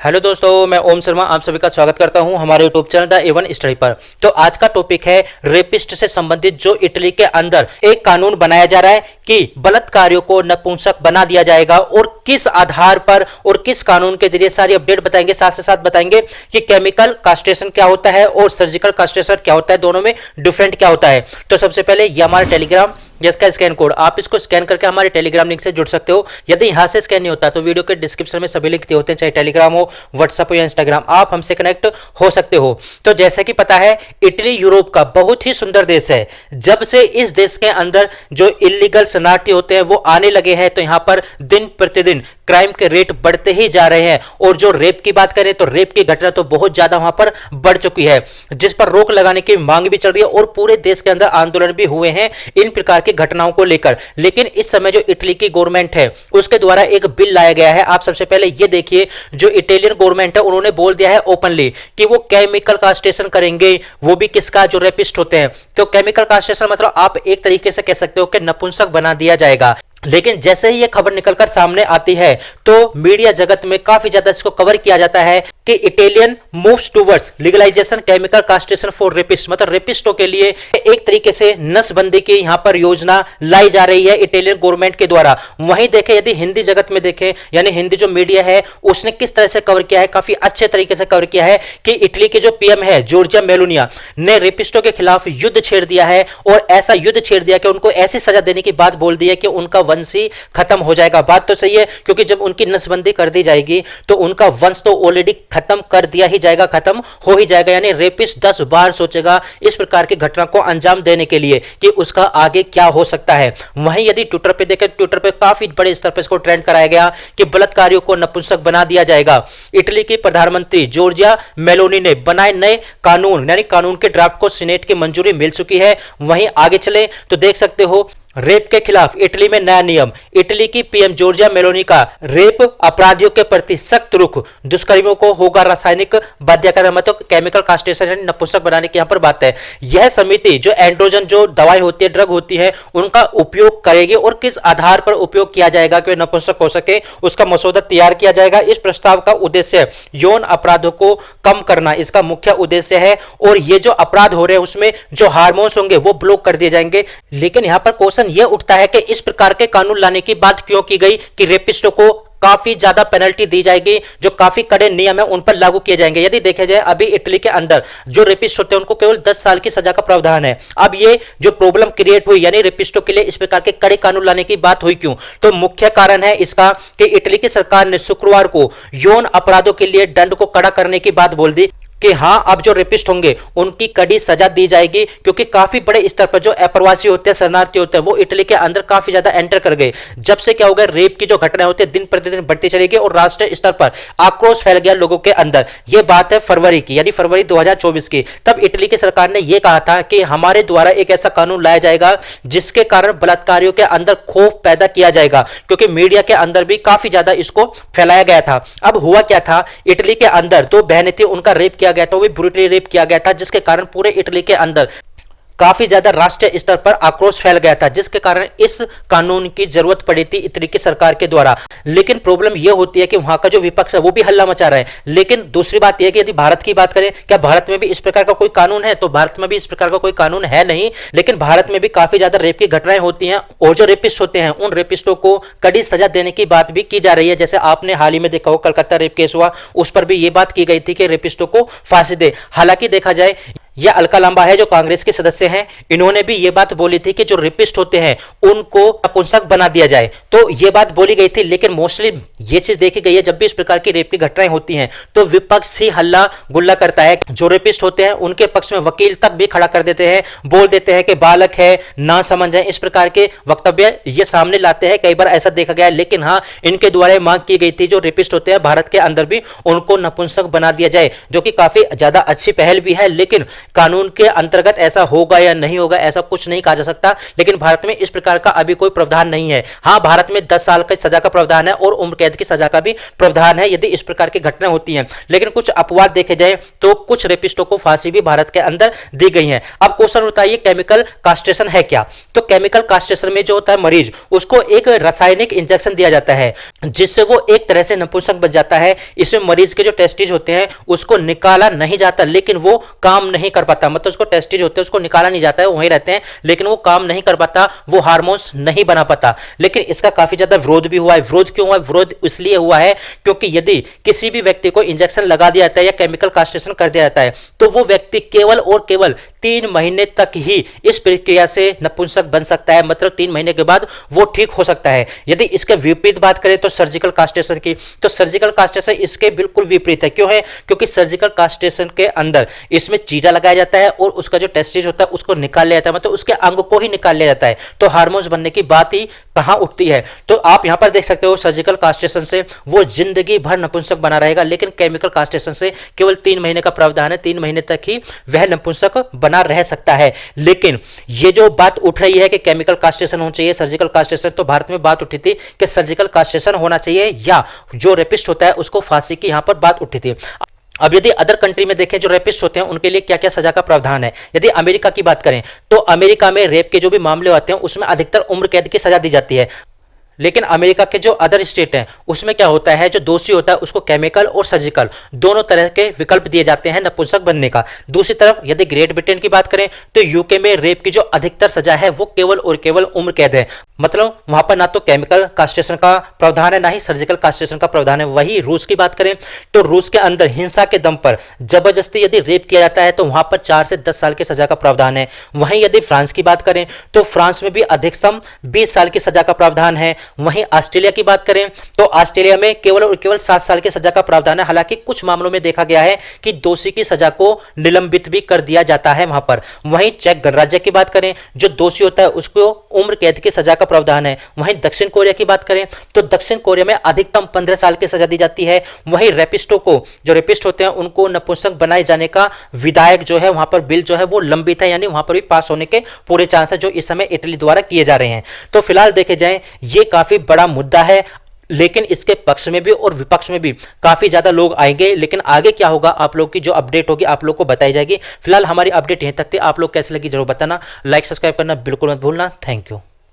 Hello दोस्तों, मैं ओम शर्मा आप सभी का स्वागत करता हूं हमारे YouTube channel the A1 study पर। तो आज का टॉपिक है रेपिस्ट से संबंधित जो इटली के अंदर एक कानून बनाया जा रहा है कि बलात्कारियों को नपुंसक बना दिया जाएगा और किस आधार पर और किस कानून के जरिए सारी अपडेट बताएंगे। साथ ही साथ बताएंगे कि केमिकल कास्ट्रेशन क्या होता है और सर्जिकल कास्ट्रेशन क्या होता है, दोनों में डिफरेंट क्या होता है। तो सबसे पहले ये हमारा टेलीग्राम जिसका स्कैन कोड, आप इसको स्कैन करके हमारे टेलीग्राम लिंक से जुड़ सकते हो। यदि यहां से स्कैन नहीं होता तो वीडियो के डिस्क्रिप्शन में सभी लिंक दिए होते हैं, चाहे टेलीग्राम हो, व्हाट्सएप हो या इंस्टाग्राम, आप हमसे कनेक्ट हो सकते हो। तो जैसा कि पता है, इटली यूरोप का बहुत ही सुंदर देश है। जब से इस देश के अंदर जो इलीगल शरणार्थी होते हैं वो आने लगे हैं, तो यहां पर दिन प्रतिदिन क्राइम के रेट बढ़ते ही जा रहे हैं। और जो रेप की बात करें तो रेप की घटना तो बहुत ज्यादा वहां पर बढ़ चुकी है, जिस पर रोक लगाने की मांग भी चल रही है और पूरे देश के अंदर आंदोलन भी हुए हैं इन प्रकार की घटनाओं को लेकर। लेकिन इस समय जो इटली की गवर्नमेंट है उसके द्वारा एक बिल लाया गया है। आप सबसे पहले ये देखिए, जो इटालियन गवर्नमेंट है उन्होंने बोल दिया है ओपनली कि वो केमिकल कास्ट्रेशन करेंगे, वो भी किसका, जो रेपिस्ट होते हैं। तो केमिकल कास्ट्रेशन मतलब आप एक तरीके से कह सकते हो कि नपुंसक बना दिया जाएगा। लेकिन जैसे ही यह खबर निकलकर सामने आती है तो मीडिया जगत में काफी ज्यादा इसको कवर किया जाता है कि Italian moves towards legalisation chemical castration for rapist, मतलब रेपिस्टों के लिए एक तरीके से नसबंदी की यहां पर योजना लाई जा रही है इटालियन गवर्नमेंट के द्वारा। वहीं देखें, यदि हिंदी जगत में देखें, यानी हिंदी जो मीडिया है उसने किस तरह से कवर किया है, काफी अच्छे तरीके से कवर किया है कि इटली के जो पीएम है जॉर्जिया मेलोनी ने रेपिस्टों के खिलाफ युद्ध छेड़ दिया है और ऐसा युद्ध छेड़ दिया कि उनको ऐसी सजा देने की बात बोल दी है कि उनका वंश ही खत्म हो जाएगा। बात तो सही है, क्योंकि जब उनकी नसबंदी कर दी जाएगी तो उनका वंश तो ऑलरेडी खत्म कर दिया ही जाएगा, खत्म हो ही जाएगा। यानी रेपिस्ट 10 बार सोचेगा इस प्रकार की घटना को अंजाम देने के लिए कि उसका आगे क्या हो सकता है। वहीं यदि ट्विटर पे देखें, ट्विटर पे काफी बड़े स्तर पर इसको ट्रेंड कराया गया कि बलात्कारियों को नपुंसक बना दिया जाएगा। इटली की प्रधानमंत्री जॉर्जिया मेलोनी ने बनाए नए कानून, यानी कानून के ड्राफ्ट को सीनेट की मंजूरी मिल चुकी है। वहीं आगे चले तो देख सकते हो, रेप के खिलाफ इटली में नया नियम। इटली की पीएम जॉर्जिया मेलोनी का रेप अपराधियों के प्रति सख्त रुख, दुष्कर्मियों को होगा रासायनिक बाध्यकारी, मतलब केमिकल कास्ट्रेशन यानी नपुंसक बनाने की यहां पर बात है। यह समिति जो एंड्रोजन जो दवाई होती है, ड्रग होती है, उनका उपयोग करेगी और किस आधार पर उपयोग किया जाएगा कि नपुंसक हो सके, उसका मसौदा तैयार किया जाएगा। इस प्रस्ताव का उद्देश्य यौन अपराधों को कम करना इसका मुख्य उद्देश्य है। और ये जो अपराध हो रहे हैं उसमें जो हार्मोन्स होंगे वो ब्लॉक कर दिए जाएंगे। लेकिन यहां पर क्वेश्चन यह उठता है कि इस प्रकार के कानून लाने की बात क्यों की गई कि रेपिस्टों को काफी ज्यादा पेनल्टी दी जाएगी, जो काफी कड़े नियम है उन पर लागू किए जाएंगे। यदि देखा जाए, अभी इटली के अंदर जो रेपिस्ट होते हैं उनको केवल 10 साल की सजा का प्रावधान है। अब ये जो प्रॉब्लम क्रिएट हुई, यानी रेपिस्टों के लिए इस प्रकार के कड़े कानून लाने की बात हुई क्यों, तो मुख्य कारण है इसका कि इटली की सरकार ने शुक्रवार को यौन अपराधों के लिए दंड को कड़ा करने की बात बोल दी कि हां, अब जो रेपिस्ट होंगे उनकी कड़ी सजा दी जाएगी। क्योंकि काफी बड़े स्तर पर जो अप्रवासी होते हैं, शरणार्थी होते हैं, वो इटली के अंदर काफी ज्यादा एंटर कर गए। जब से क्या हो गया, रेप की जो घटनाएं होती है दिन प्रतिदिन बढ़ती चलेगी और राष्ट्रीय स्तर पर आक्रोश फैल गया लोगों के अंदर। यह बात है फरवरी की, यानी फरवरी 2024 की। तब इटली की सरकार ने यह कहा था कि हमारे द्वारा एक ऐसा कानून लाया जाएगा जिसके कारण बलात्कारियों के अंदर खौफ पैदा किया जाएगा, क्योंकि मीडिया के अंदर भी काफी ज्यादा इसको फैलाया गया था। अब हुआ क्या था, इटली के अंदर 2 बहनें थी, उनका रेप किया गया था, वो भी ब्रूटली रेप किया गया था, जिसके कारण पूरे इटली के अंदर काफी ज्यादा राष्ट्रीय स्तर पर आक्रोश फैल गया था, जिसके कारण इस कानून की जरूरत पड़ी थी इटली की सरकार के द्वारा। लेकिन प्रॉब्लम यह होती है कि वहां का जो विपक्ष है वो भी हल्ला मचा रहा है। लेकिन दूसरी बात यह है कि यदि भारत की बात करें, क्या भारत में भी इस प्रकार का कोई कानून है, तो भारत में भी इस प्रकार का कोई कानून है नहीं। लेकिन भारत में भी काफी ज्यादा रेप की घटनाएं होती हैं और जो रेपिस्ट होते हैं उन रेपिस्टों को कड़ी सजा देने की बात भी की जा रही है। जैसे आपने हाल ही में देखा हो, कलकत्ता रेप केस हुआ, उस पर भी यह बात की गई थी कि रेपिस्टों को फांसी दे। हालांकि देखा जाए, यह अलका लांबा है जो कांग्रेस के सदस्य हैं, इन्होंने भी यह बात बोली थी कि जो रेपिस्ट होते हैं उनको नपुंसक बना दिया जाए। तो यह बात बोली गई थी। लेकिन मोस्टली यह चीज देखी गई है, जब भी इस प्रकार की रेप की घटनाएं होती हैं तो विपक्ष ही हल्ला गुल्ला करता है। जो रेपिस्ट होते हैं उनके पक्ष में वकील तक भी खड़ा कर देते हैं, बोल देते हैं कि बालक है, ना समझ है, इस प्रकार के वक्तव्य ये सामने लाते हैं। कई बार ऐसा देखा गया है। लेकिन हाँ, इनके द्वारा मांग की गई थी जो रेपिस्ट होते हैं भारत के अंदर भी उनको नपुंसक बना दिया जाए, जो कि काफी ज्यादा अच्छी पहल भी है। लेकिन कानून के अंतर्गत ऐसा होगा होगा या नहीं होगा ऐसा कुछ नहीं कहा जा सकता, लेकिन भारत में इस प्रकार का अभी कोई प्रावधान नहीं है। हाँ, भारत में 10 साल की सजा का प्रावधान है और उम्र कैद की सजा का भी प्रावधान है यदि इस प्रकार की घटनाएं होती हैं, लेकिन कुछ अपवाद देखे जाए तो कुछ रेपिस्टों को फांसी भी भारत के अंदर दी गई है। अब क्वेश्चन होता है ये केमिकल कास्ट्रेशन है क्या? तो केमिकल कास्ट्रेशन में जो होता है मरीज उसको एक रासायनिक इंजेक्शन दिया जाता है जिससे वो एक तरह से नपुंसक बन जाता है। इसमें मरीज के जो टेस्टिज होते हैं उसको निकाला नहीं जाता, लेकिन वो काम नहीं कर पाता, मतलब उसको टेस्टिज होते हैं उसको निकाला नहीं जाता है, वहीं रहते हैं, लेकिन वो काम नहीं कर पाता, वो हार्मोन्स नहीं बना पाता। लेकिन इसका काफी ज्यादा विरोध भी हुआ है। विरोध क्यों हुआ? विरोध इसलिए हुआ है क्योंकि यदि किसी भी व्यक्ति को इंजेक्शन लगा दिया जाता है या केमिकल कास्ट्रेशन कर दिया जाता है तो वो व्यक्ति केवल और केवल 3 महीने तक ही इस प्रक्रिया से नपुंसक बन सकता है, मतलब 3 महीने के बाद वो ठीक हो सकता है। यदि इसके विपरीत बात करें तो सर्जिकल कास्ट्रेशन की, तो सर्जिकल कास्ट्रेशन इसके बिल्कुल विपरीत है। क्यों है? क्योंकि सर्जिकल कास्ट्रेशन के अंदर इसमें चीरा लगाया जाता है और उसका जो टेस्टिस होता है उसको निकाल लिया जाता है, मतलब उसके अंग को ही निकाल लिया जाता है, तो हार्मोन्स बनने की बात ही कहां उठती है। तो आप यहां पर देख सकते हो सर्जिकल कास्ट्रेशन से वो जिंदगी भर नपुंसक बना रहेगा, लेकिन केमिकल कास्ट्रेशन से केवल 3 महीने का प्रावधान है, 3 महीने तक ही वह नपुंसक बना रह सकता है। लेकिन ये जो बात उठ रही है कि केमिकल कास्ट्रेशन होना चाहिए, सर्जिकल कास्ट्रेशन, तो भारत में बात उठी थी कि सर्जिकल कास्ट्रेशन होना चाहिए या जो रेपिस्ट होता है उसको फांसी की यहां पर बात उठी थी। अब यदि अदर कंट्री में देखें जो रेपिस्ट होते हैं उनके लिए क्या क्या सजा का प्रावधान है, यदि अमेरिका की बात करें तो अमेरिका में रेप के जो भी मामले होते हैं उसमें अधिकतर उम्र कैद की सजा दी जाती है। लेकिन अमेरिका के जो अदर स्टेट हैं उसमें क्या होता है, जो दोषी होता है उसको केमिकल और सर्जिकल दोनों तरह के विकल्प दिए जाते हैं नपुंसक बनने का। दूसरी तरफ यदि ग्रेट ब्रिटेन की बात करें तो यूके में रेप की जो अधिकतर सजा है वो केवल और केवल उम्र कैद है, मतलब वहां पर ना तो केमिकल कास्ट्रेशन का प्रावधान है ना ही सर्जिकल कास्ट्रेशन का प्रावधान है। वही रूस की बात करें तो रूस के अंदर हिंसा के दम पर जबरदस्ती यदि रेप किया जाता है तो वहां पर 4 से 10 साल की सजा का प्रावधान है। वहीं यदि फ्रांस की बात करें तो फ्रांस में भी अधिकतम 20 साल की सजा का प्रावधान है। वहीं ऑस्ट्रेलिया की बात करें तो ऑस्ट्रेलिया में केवल और केवल 7 साल की सजा का प्रावधान है। हालांकि कुछ मामलों में देखा गया है कि दोषी की सजा को निलंबित भी कर दिया जाता है वहां पर। वहीं चेक गणराज्य की बात करें, जो दोषी होता है उसको उम्र कैद की सजा का प्रावधान है। वहीं दक्षिण कोरिया की बात करें तो दक्षिण कोरिया में अधिकतम 15 साल की सजा दी जाती है। वहीं रेपिस्टों को, जो रेपिस्ट होते हैं उनको नपुंसक बनाए जाने का विधायक जो है वहां पर बिल जो है वो लंबित है, यानी वहां पर भी पास होने के पूरे चांस है, जो इस समय इटली द्वारा किए जा रहे हैं। तो फिलहाल देखे जाए ये काफी बड़ा मुद्दा है, लेकिन इसके पक्ष में भी और विपक्ष में भी काफी ज्यादा लोग आएंगे। लेकिन आगे क्या होगा आप लोग की जो अपडेट होगी आप लोग को बताई जाएगी। फिलहाल हमारी अपडेट यहीं तक थी। आप लोग कैसे लगी जरूर बताना, लाइक सब्सक्राइब करना बिल्कुल मत भूलना। Thank you.